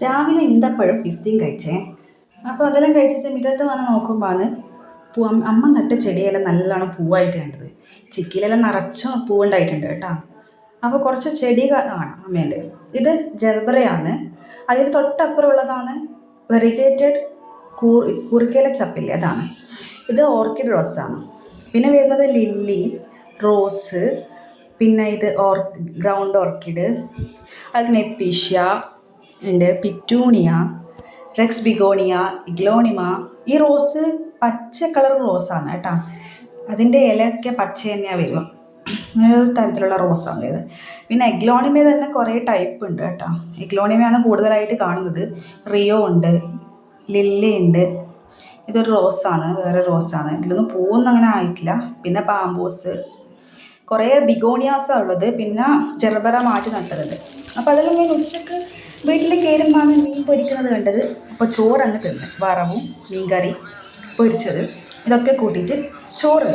രാവിലെ ഈന്തപ്പഴം പിസ്തയും കഴിച്ചേ. അപ്പോൾ അതെല്ലാം കഴിച്ചിട്ട് മുറ്റത്ത് വന്ന് നോക്കുമ്പോൾ അമ്മ നട്ട ചെടിയെല്ലാം നല്ലോണം പൂവായിട്ട് കണ്ടത്. ചിക്കിലെല്ലാം നിറച്ചും പൂവുണ്ടായിട്ടുണ്ട് കേട്ടോ. അപ്പോൾ കുറച്ച് ചെടികൾ ആണ് അമ്മേൻ്റെ. ഇത് ജർബറയാണ്. അതിന് തൊട്ടപ്പുറമുള്ളതാണ് വെറിഗേറ്റഡ് കുറുക്കയില ചപ്പില്ലേ, അതാണ്. ഇത് ഓർക്കിഡ് റോസാണ്. പിന്നെ വരുന്നത് ലില്ലി, റോസ്, പിന്നെ ഇത് ഗ്രൗണ്ട് ഓർക്കിഡ്, അത് നെപ്പീഷ്യ ഉണ്ട്, പിറ്റൂണിയ, റെക്സ് ബിഗോണിയ, ഇഗ്ലോണിമ. ഈ റോസ് പച്ച കളർ റോസാണ് കേട്ടോ. അതിൻ്റെ ഇലയൊക്കെ പച്ച തന്നെയാണ് വരിക. അങ്ങനെ ഒരു തരത്തിലുള്ള റോസാണ് ഇത്. പിന്നെ എഗ്ലോണിമ തന്നെ കുറേ ടൈപ്പ് ഉണ്ട് കേട്ടോ. എഗ്ലോണിമയാണ് കൂടുതലായിട്ട് കാണുന്നത്. റിയോ ഉണ്ട്, ലില്ലി ഉണ്ട്. ഇതൊരു റോസാണ്, വേറെ റോസാണ്. ഇതിലൊന്നും പൂവൊന്നും അങ്ങനെ ആയിട്ടില്ല. പിന്നെ പാമ്പോസ്, കുറേ ബിഗോണിയാസാണ് ഉള്ളത്. പിന്നെ ജെർബറ മാറ്റി നട്ടതുണ്ട്. അപ്പോൾ അതെല്ലാം ഞാൻ ഉച്ചക്ക് വീട്ടിൽ കയറുമ്പോൾ മീൻ പൊരിക്കുന്നത് കണ്ടത്. അപ്പോൾ ചോറ് അങ്ങ് തിന്ന്, വറവും മീൻകറി പൊരിച്ചത് ഇതൊക്കെ കൂട്ടിയിട്ട് ചോറ്.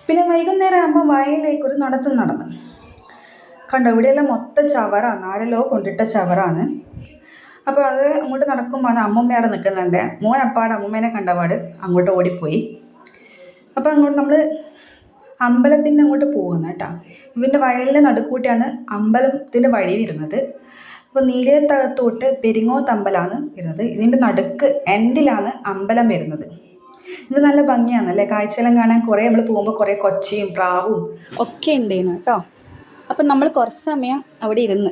പിന്നെ വൈകുന്നേരം ആകുമ്പോൾ വയലിലേക്കൊരു നടന്ന് കണ്ടോ. ഇവിടെയെല്ലാം മൊത്തം ചവറാണ്, ആരെല്ലോ കൊണ്ടിട്ട ചവറാണ്. അപ്പോൾ അത് അങ്ങോട്ട് നടക്കുമ്പോൾ അമ്മൂമ്മ നിൽക്കുന്നുണ്ട്. മോനപ്പാട് അമ്മൂമ്മേനെ കണ്ടപാട് അങ്ങോട്ട് ഓടിപ്പോയി. അപ്പോൾ അങ്ങോട്ട് നമ്മൾ അമ്പലത്തിൻ്റെ അങ്ങോട്ട് പോകുന്നത് കേട്ടോ. ഇവൻ്റെ വയലിൻ്റെ നടുക്കൂട്ടിയാണ് അമ്പലത്തിൻ്റെ വഴി വരുന്നത്. അപ്പോൾ നീലേത്തകത്തോട്ട് പെരിങ്ങോത്തമ്പലമാണ് വരുന്നത്. ഇതിൻ്റെ നടുക്ക് എൻഡിലാണ് അമ്പലം വരുന്നത്. ഇത് നല്ല ഭംഗിയാണല്ലേ കാഴ്ചയെല്ലാം കാണാൻ. കുറേ നമ്മൾ പോകുമ്പോൾ കുറേ കൊച്ചിയും പ്രാവും ഒക്കെ ഉണ്ടായിരുന്നു കേട്ടോ. അപ്പം നമ്മൾ കുറച്ച് സമയം അവിടെ ഇരുന്ന്